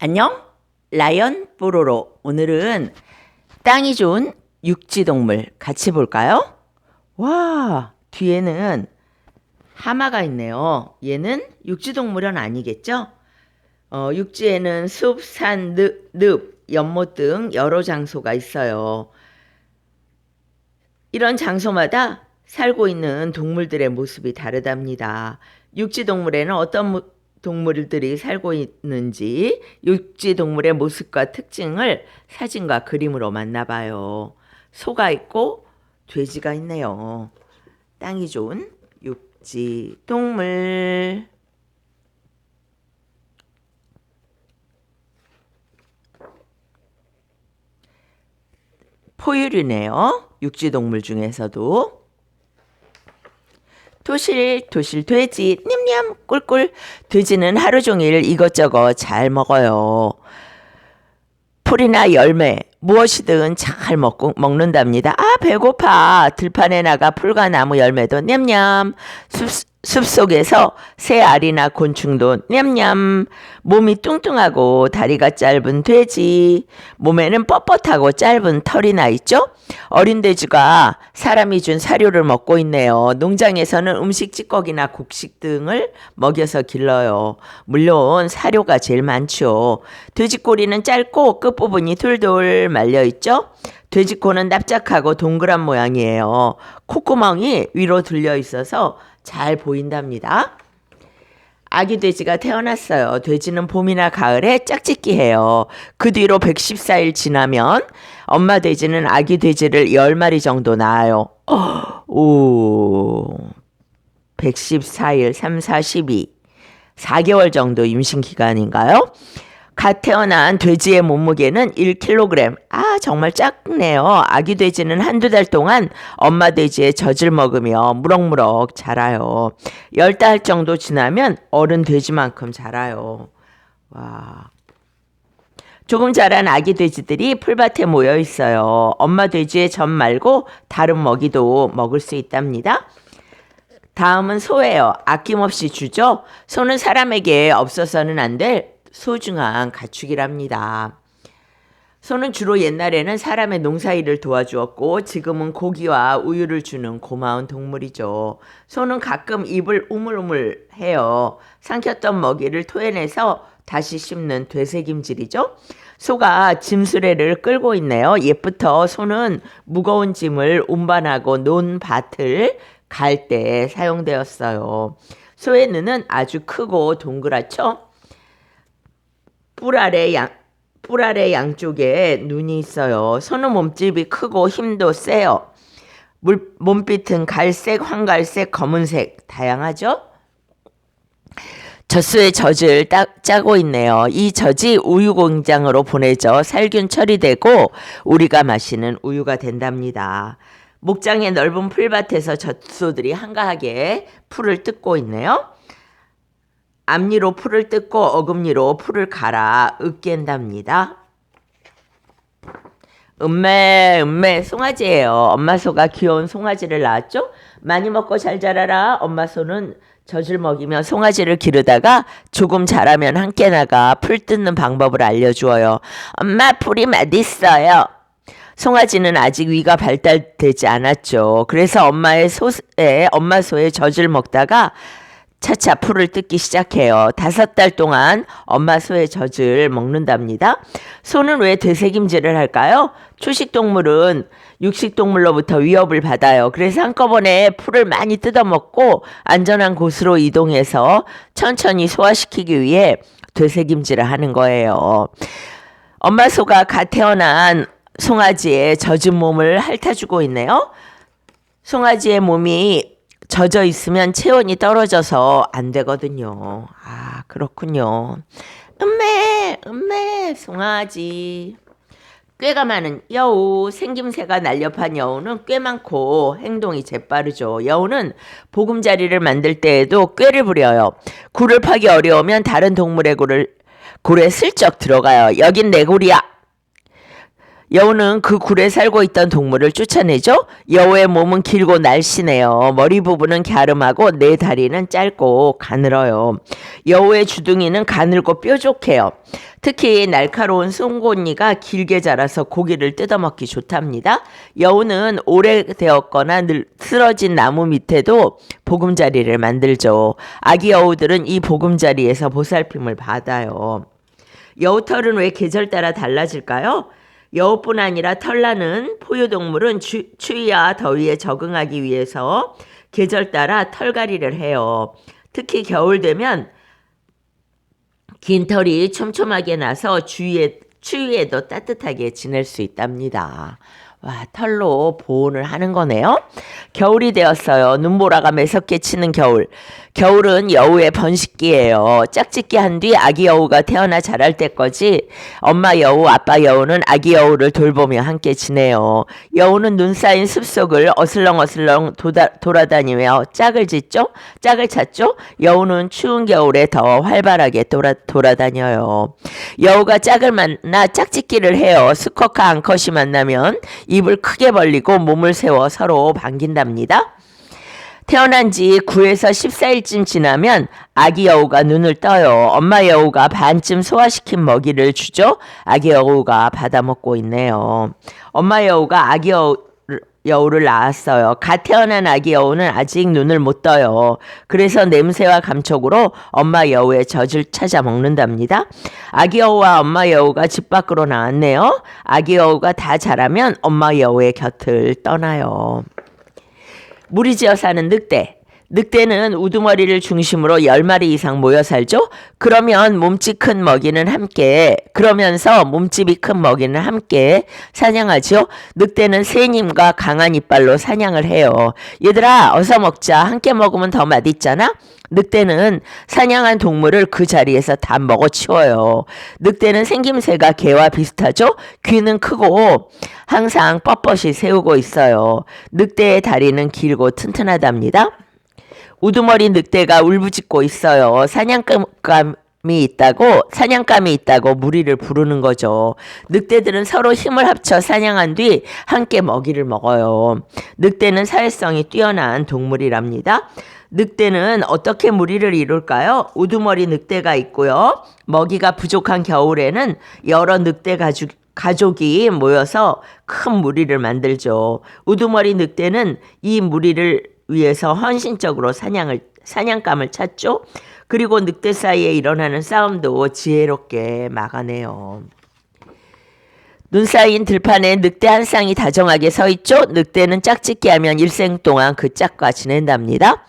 안녕? 라이언 뽀로로. 오늘은 땅이 좋은 육지동물 같이 볼까요? 와, 뒤에는 하마가 있네요. 얘는 육지동물은 아니겠죠? 육지에는 숲, 산, 늪, 연못 등 여러 장소가 있어요. 이런 장소마다 살고 있는 동물들의 모습이 다르답니다. 육지동물에는 어떤 동물들이 살고 있는지 육지동물의 모습과 특징을 사진과 그림으로 만나봐요. 소가 있고 돼지가 있네요. 땅이 좋은 육지동물. 포유류네요. 육지동물 중에서도. 토실토실 돼지 냠냠 꿀꿀. 돼지는 하루 종일 이것저것 잘 먹어요. 풀이나 열매 무엇이든 잘 먹는답니다. 아, 배고파. 들판에 나가 풀과 나무 열매도 냠냠. 숲속에서 새 알이나 곤충도 냠냠. 몸이 뚱뚱하고 다리가 짧은 돼지. 몸에는 뻣뻣하고 짧은 털이 나 있죠? 어린 돼지가 사람이 준 사료를 먹고 있네요. 농장에서는 음식 찌꺼기나 곡식 등을 먹여서 길러요. 물론 사료가 제일 많죠. 돼지 꼬리는 짧고 끝부분이 돌돌 말려 있죠? 돼지 코는 납작하고 동그란 모양이에요. 콧구멍이 위로 들려 있어서 잘 보인답니다. 아기 돼지가 태어났어요. 돼지는 봄이나 가을에 짝짓기해요. 그 뒤로 114일 지나면 엄마 돼지는 아기 돼지를 10마리 정도 낳아요. 114일, 3, 4, 12. 4개월 정도 임신 기간인가요? 갓 태어난 돼지의 몸무게는 1kg. 아, 정말 작네요. 아기 돼지는 한두 달 동안 엄마 돼지의 젖을 먹으며 무럭무럭 자라요. 10달 정도 지나면 어른 돼지만큼 자라요. 와. 조금 자란 아기 돼지들이 풀밭에 모여 있어요. 엄마 돼지의 젖 말고 다른 먹이도 먹을 수 있답니다. 다음은 소예요. 아낌없이 주죠. 소는 사람에게 없어서는 안 될 소중한 가축이랍니다. 소는 주로 옛날에는 사람의 농사일을 도와주었고 지금은 고기와 우유를 주는 고마운 동물이죠. 소는 가끔 입을 우물우물 해요. 삼켰던 먹이를 토해내서 다시 씹는 되새김질이죠. 소가 짐수레를 끌고 있네요. 옛부터 소는 무거운 짐을 운반하고 논 밭을 갈 때 사용되었어요. 소의 눈은 아주 크고 동그랗죠. 뿔 아래 양쪽에 눈이 있어요. 소는 몸집이 크고 힘도 세요. 몸빛은 갈색, 황갈색, 검은색 다양하죠. 젖소의 젖을 짜고 있네요. 이 젖이 우유 공장으로 보내져 살균 처리되고 우리가 마시는 우유가 된답니다. 목장의 넓은 풀밭에서 젖소들이 한가하게 풀을 뜯고 있네요. 앞니로 풀을 뜯고 어금니로 풀을 갈아 으깬답니다. 음메 송아지예요. 엄마 소가 귀여운 송아지를 낳았죠. 많이 먹고 잘 자라라. 엄마 소는 젖을 먹이며 송아지를 기르다가 조금 자라면 함께 나가 풀 뜯는 방법을 알려주어요. 엄마, 풀이 맛있어요. 송아지는 아직 위가 발달되지 않았죠. 그래서 엄마 소의 젖을 먹다가 차차 풀을 뜯기 시작해요. 5달 동안 엄마 소의 젖을 먹는답니다. 소는 왜 되새김질을 할까요? 초식동물은 육식동물로부터 위협을 받아요. 그래서 한꺼번에 풀을 많이 뜯어먹고 안전한 곳으로 이동해서 천천히 소화시키기 위해 되새김질을 하는 거예요. 엄마 소가 갓 태어난 송아지의 젖은 몸을 핥아주고 있네요. 송아지의 몸이 젖어 있으면 체온이 떨어져서 안 되거든요. 아, 그렇군요. 음메 송아지. 꾀가 많은 여우. 생김새가 날렵한 여우는 꽤 많고 행동이 재빠르죠. 여우는 보금자리를 만들 때에도 꾀를 부려요. 굴을 파기 어려우면 다른 동물의 굴에 슬쩍 들어가요. 여긴 내 굴이야. 여우는 그 굴에 살고 있던 동물을 쫓아내죠. 여우의 몸은 길고 날씬해요. 머리 부분은 갸름하고 네 다리는 짧고 가늘어요. 여우의 주둥이는 가늘고 뾰족해요. 특히 날카로운 송곳니가 길게 자라서 고기를 뜯어먹기 좋답니다. 여우는 오래되었거나 쓰러진 나무 밑에도 보금자리를 만들죠. 아기 여우들은 이 보금자리에서 보살핌을 받아요. 여우 털은 왜 계절 따라 달라질까요? 여우뿐 아니라 털나는 포유동물은 추위와 더위에 적응하기 위해서 계절 따라 털갈이를 해요. 특히 겨울 되면 긴 털이 촘촘하게 나서 추위에도 따뜻하게 지낼 수 있답니다. 와, 털로 보온을 하는 거네요. 겨울이 되었어요. 눈보라가 매섭게 치는 겨울. 겨울은 여우의 번식기예요. 짝짓기 한 뒤 아기 여우가 태어나 자랄 때까지 엄마 여우, 아빠 여우는 아기 여우를 돌보며 함께 지내요. 여우는 눈 쌓인 숲속을 어슬렁어슬렁 돌아다니며 짝을 찾죠. 여우는 추운 겨울에 더 활발하게 돌아다녀요. 여우가 짝을 만나 짝짓기를 해요. 수컷과 암컷이 만나면 입을 크게 벌리고 몸을 세워 서로 반긴답니다. 태어난 지 9에서 14일쯤 지나면 아기 여우가 눈을 떠요. 엄마 여우가 반쯤 소화시킨 먹이를 주죠. 아기 여우가 받아먹고 있네요. 엄마 여우가 아기 여우를 낳았어요. 갓 태어난 아기 여우는 아직 눈을 못 떠요. 그래서 냄새와 감촉으로 엄마 여우의 젖을 찾아 먹는답니다. 아기 여우와 엄마 여우가 집 밖으로 나왔네요. 아기 여우가 다 자라면 엄마 여우의 곁을 떠나요. 무리지어 사는 늑대. 늑대는 우두머리를 중심으로 10마리 이상 모여 살죠. 그러면서 몸집이 큰 먹이는 함께 사냥하죠. 늑대는 센 힘과 강한 이빨로 사냥을 해요. 얘들아, 어서 먹자. 함께 먹으면 더 맛있잖아. 늑대는 사냥한 동물을 그 자리에서 다 먹어치워요. 늑대는 생김새가 개와 비슷하죠. 귀는 크고 항상 뻣뻣이 세우고 있어요. 늑대의 다리는 길고 튼튼하답니다. 우두머리 늑대가 울부짖고 있어요. 사냥감이 있다고 무리를 부르는 거죠. 늑대들은 서로 힘을 합쳐 사냥한 뒤 함께 먹이를 먹어요. 늑대는 사회성이 뛰어난 동물이랍니다. 늑대는 어떻게 무리를 이룰까요? 우두머리 늑대가 있고요. 먹이가 부족한 겨울에는 여러 늑대 가족이 모여서 큰 무리를 만들죠. 우두머리 늑대는 이 무리를 위해서 헌신적으로 사냥감을 찾죠. 그리고 늑대 사이에 일어나는 싸움도 지혜롭게 막아내요. 눈 쌓인 들판에 늑대 한 쌍이 다정하게 서 있죠. 늑대는 짝짓기 하면 일생 동안 그 짝과 지낸답니다.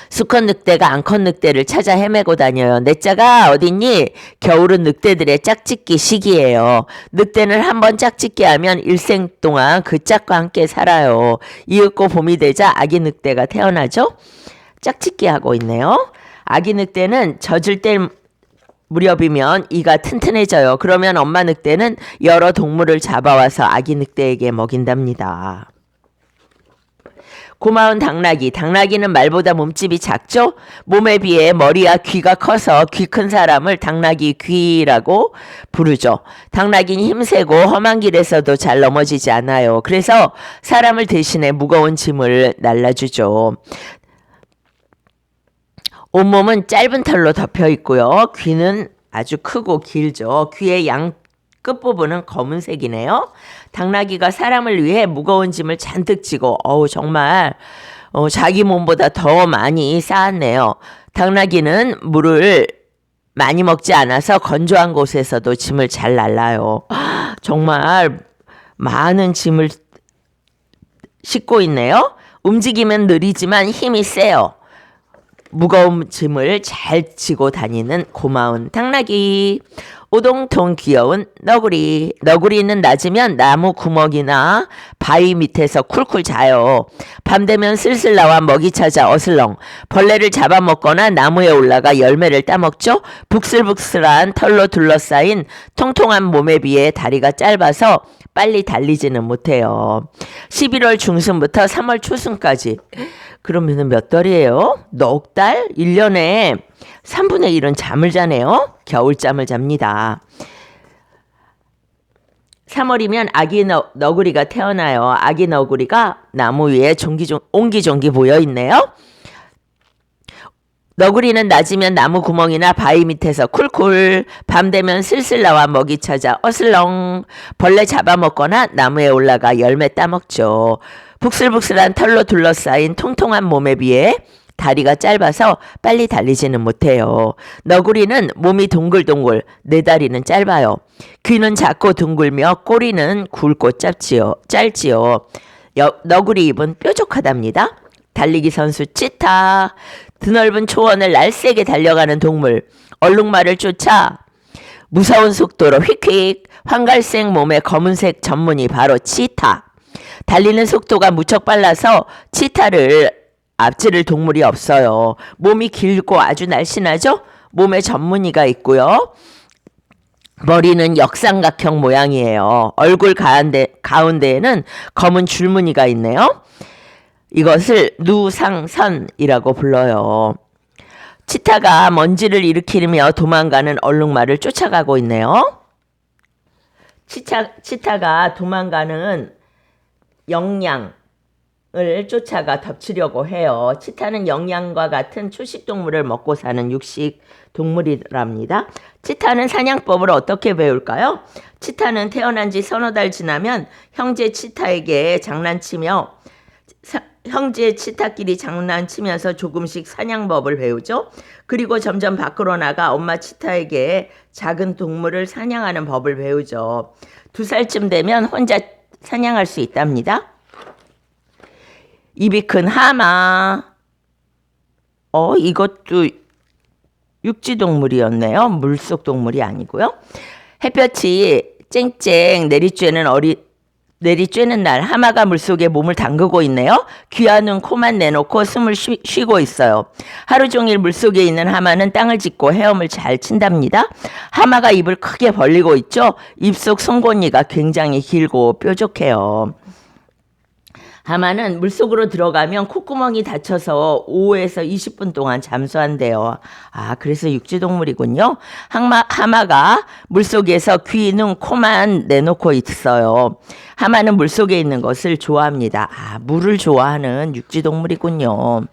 수컷 늑대가 암컷 늑대를 찾아 헤매고 다녀요. 내 짝아 어딨니? 겨울은 늑대들의 짝짓기 시기예요. 늑대는 한번 짝짓기 하면 일생 동안 그 짝과 함께 살아요. 이윽고 봄이 되자 아기 늑대가 태어나죠. 짝짓기 하고 있네요. 아기 늑대는 젖을 뗄 무렵이면 이가 튼튼해져요. 그러면 엄마 늑대는 여러 동물을 잡아와서 아기 늑대에게 먹인답니다. 고마운 당나귀. 당나귀는 말보다 몸집이 작죠? 몸에 비해 머리와 귀가 커서 귀 큰 사람을 당나귀 귀라고 부르죠. 당나귀는 힘세고 험한 길에서도 잘 넘어지지 않아요. 그래서 사람을 대신해 무거운 짐을 날라주죠. 온몸은 짧은 털로 덮여 있고요. 귀는 아주 크고 길죠. 귀의 양 끝부분은 검은색이네요. 당나귀가 사람을 위해 무거운 짐을 잔뜩 지고 정말 자기 몸보다 더 많이 쌓았네요. 당나귀는 물을 많이 먹지 않아서 건조한 곳에서도 짐을 잘 날라요. 정말 많은 짐을 싣고 있네요. 움직이면 느리지만 힘이 세요. 무거운 짐을 잘 지고 다니는 고마운 당나귀. 오동통 귀여운 너구리. 너구리는 낮이면 나무 구멍이나 바위 밑에서 쿨쿨 자요. 밤 되면 슬슬 나와 먹이 찾아 어슬렁. 벌레를 잡아먹거나 나무에 올라가 열매를 따먹죠. 북슬북슬한 털로 둘러싸인 통통한 몸에 비해 다리가 짧아서 빨리 달리지는 못해요. 11월 중순부터 3월 초순까지. 그러면 몇 달이에요? 넉 달? 1년에 3분의 1은 잠을 자네요. 겨울잠을 잡니다. 3월이면 아기 너구리가 태어나요. 아기 너구리가 나무 위에 옹기종기 모여 있네요. 너구리는 낮이면 나무 구멍이나 바위 밑에서 쿨쿨, 밤 되면 슬슬 나와 먹이 찾아 어슬렁, 벌레 잡아먹거나 나무에 올라가 열매 따먹죠. 북슬북슬한 털로 둘러싸인 통통한 몸에 비해 다리가 짧아서 빨리 달리지는 못해요. 너구리는 몸이 동글동글, 네 다리는 짧아요. 귀는 작고 둥글며 꼬리는 굵고 짧지요. 너구리 입은 뾰족하답니다. 달리기 선수 치타, 드넓은 초원을 날쌔게 달려가는 동물, 얼룩말을 쫓아 무서운 속도로 휙휙, 황갈색 몸에 검은색 전문이 바로 치타. 달리는 속도가 무척 빨라서 치타를 앞지를 동물이 없어요. 몸이 길고 아주 날씬하죠? 몸에 전무늬가 있고요. 머리는 역삼각형 모양이에요. 얼굴 가운데에는 검은 줄무늬가 있네요. 이것을 누상선이라고 불러요. 치타가 먼지를 일으키며 도망가는 얼룩말을 쫓아가고 있네요. 치타가 도망가는 영양을 쫓아가 덮치려고 해요. 치타는 영양과 같은 초식 동물을 먹고 사는 육식 동물이랍니다. 치타는 사냥법을 어떻게 배울까요? 치타는 태어난 지 서너 달 지나면 형제 치타끼리 장난치면서 조금씩 사냥법을 배우죠. 그리고 점점 밖으로 나가 엄마 치타에게 작은 동물을 사냥하는 법을 배우죠. 2살쯤 되면 혼자 사냥할 수 있답니다. 입이 큰 하마. 이것도 육지동물이었네요. 물속 동물이 아니고요. 햇볕이 쨍쨍 내리쬐는 날 하마가 물속에 몸을 담그고 있네요. 귀와 눈, 코만 내놓고 숨을 쉬고 있어요. 하루 종일 물속에 있는 하마는 땅을 짚고 헤엄을 잘 친답니다. 하마가 입을 크게 벌리고 있죠. 입속 송곳니가 굉장히 길고 뾰족해요. 하마는 물속으로 들어가면 콧구멍이 닫혀서 5에서 20분 동안 잠수한대요. 그래서 육지동물이군요. 하마가 물속에서 귀, 눈, 코만 내놓고 있어요. 하마는 물속에 있는 것을 좋아합니다. 물을 좋아하는 육지동물이군요.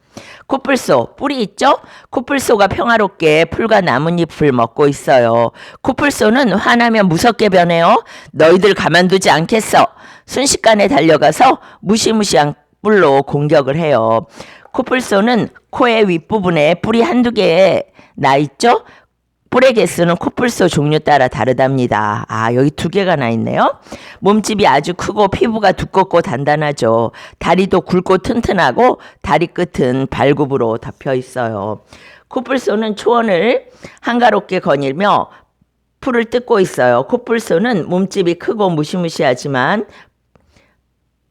코뿔소, 뿔이 있죠? 코뿔소가 평화롭게 풀과 나뭇잎을 먹고 있어요. 코뿔소는 화나면 무섭게 변해요. 너희들 가만두지 않겠어. 순식간에 달려가서 무시무시한 뿔로 공격을 해요. 코뿔소는 코의 윗부분에 뿔이 한두 개 나 있죠? 뿔의 개수는 코뿔소 종류 따라 다르답니다. 여기 2개가 나 있네요. 몸집이 아주 크고 피부가 두껍고 단단하죠. 다리도 굵고 튼튼하고 다리 끝은 발굽으로 덮여 있어요. 코뿔소는 초원을 한가롭게 거닐며 풀을 뜯고 있어요. 코뿔소는 몸집이 크고 무시무시하지만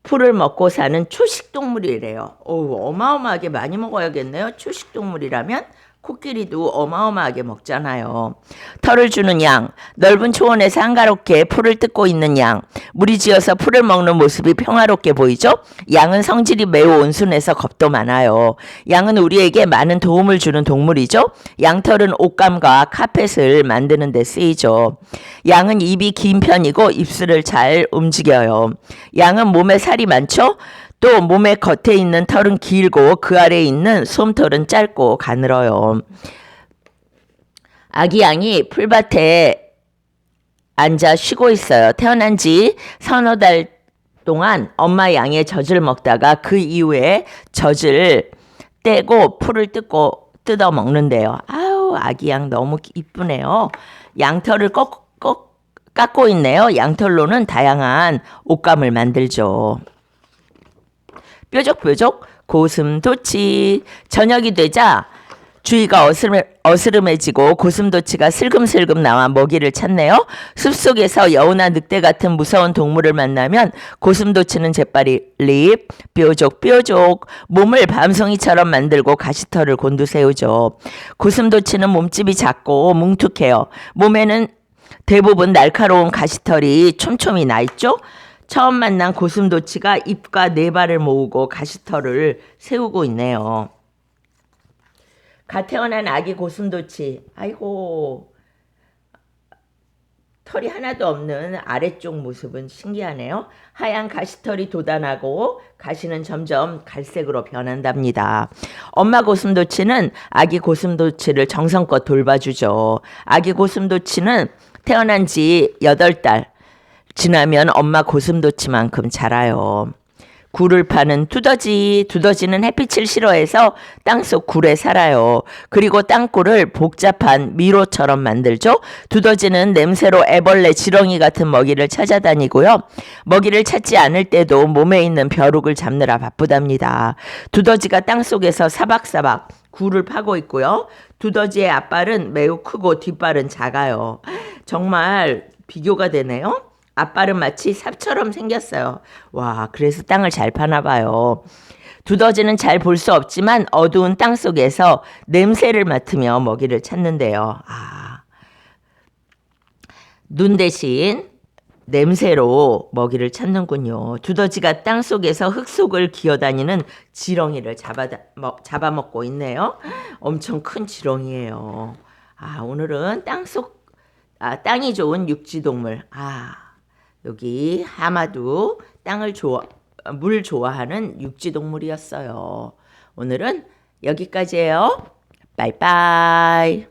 풀을 먹고 사는 초식동물이래요. 어마어마하게 많이 먹어야겠네요. 초식동물이라면 코끼리도 어마어마하게 먹잖아요. 털을 주는 양, 넓은 초원에서 한가롭게 풀을 뜯고 있는 양, 무리지어서 풀을 먹는 모습이 평화롭게 보이죠? 양은 성질이 매우 온순해서 겁도 많아요. 양은 우리에게 많은 도움을 주는 동물이죠? 양털은 옷감과 카펫을 만드는 데 쓰이죠. 양은 입이 긴 편이고 입술을 잘 움직여요. 양은 몸에 살이 많죠? 또 몸의 겉에 있는 털은 길고 그 아래에 있는 솜털은 짧고 가늘어요. 아기 양이 풀밭에 앉아 쉬고 있어요. 태어난 지 서너 달 동안 엄마 양의 젖을 먹다가 그 이후에 젖을 떼고 풀을 뜯어 먹는데요. 아기 양 너무 이쁘네요. 양털을 깎고 있네요. 양털로는 다양한 옷감을 만들죠. 뾰족뾰족 고슴도치. 저녁이 되자 주위가 어스름해지고 고슴도치가 슬금슬금 나와 먹이를 찾네요. 숲속에서 여우나 늑대 같은 무서운 동물을 만나면 고슴도치는 재빨리 뾰족뾰족 몸을 밤송이처럼 만들고 가시털을 곤두세우죠. 고슴도치는 몸집이 작고 뭉툭해요. 몸에는 대부분 날카로운 가시털이 촘촘히 나 있죠. 처음 만난 고슴도치가 입과 네 발을 모으고 가시털을 세우고 있네요. 갓 태어난 아기 고슴도치. 아이고, 털이 하나도 없는 아래쪽 모습은 신기하네요. 하얀 가시털이 돋아나고 가시는 점점 갈색으로 변한답니다. 엄마 고슴도치는 아기 고슴도치를 정성껏 돌봐주죠. 아기 고슴도치는 태어난 지 8달 지나면 엄마 고슴도치만큼 자라요. 굴을 파는 두더지는 햇빛을 싫어해서 땅속 굴에 살아요. 그리고 땅굴을 복잡한 미로처럼 만들죠. 두더지는 냄새로 애벌레, 지렁이 같은 먹이를 찾아다니고요. 먹이를 찾지 않을 때도 몸에 있는 벼룩을 잡느라 바쁘답니다. 두더지가 땅속에서 사박사박 굴을 파고 있고요. 두더지의 앞발은 매우 크고 뒷발은 작아요. 정말 비교가 되네요. 앞발은 마치 삽처럼 생겼어요. 와, 그래서 땅을 잘 파나 봐요. 두더지는 잘 볼 수 없지만 어두운 땅 속에서 냄새를 맡으며 먹이를 찾는데요. 눈 대신 냄새로 먹이를 찾는군요. 두더지가 땅 속에서 흙 속을 기어다니는 지렁이를 잡아먹고 있네요. 엄청 큰 지렁이에요. 오늘은 땅이 좋은 육지동물. 여기 하마도 물 좋아하는 육지동물이었어요. 오늘은 여기까지예요. 바이바이.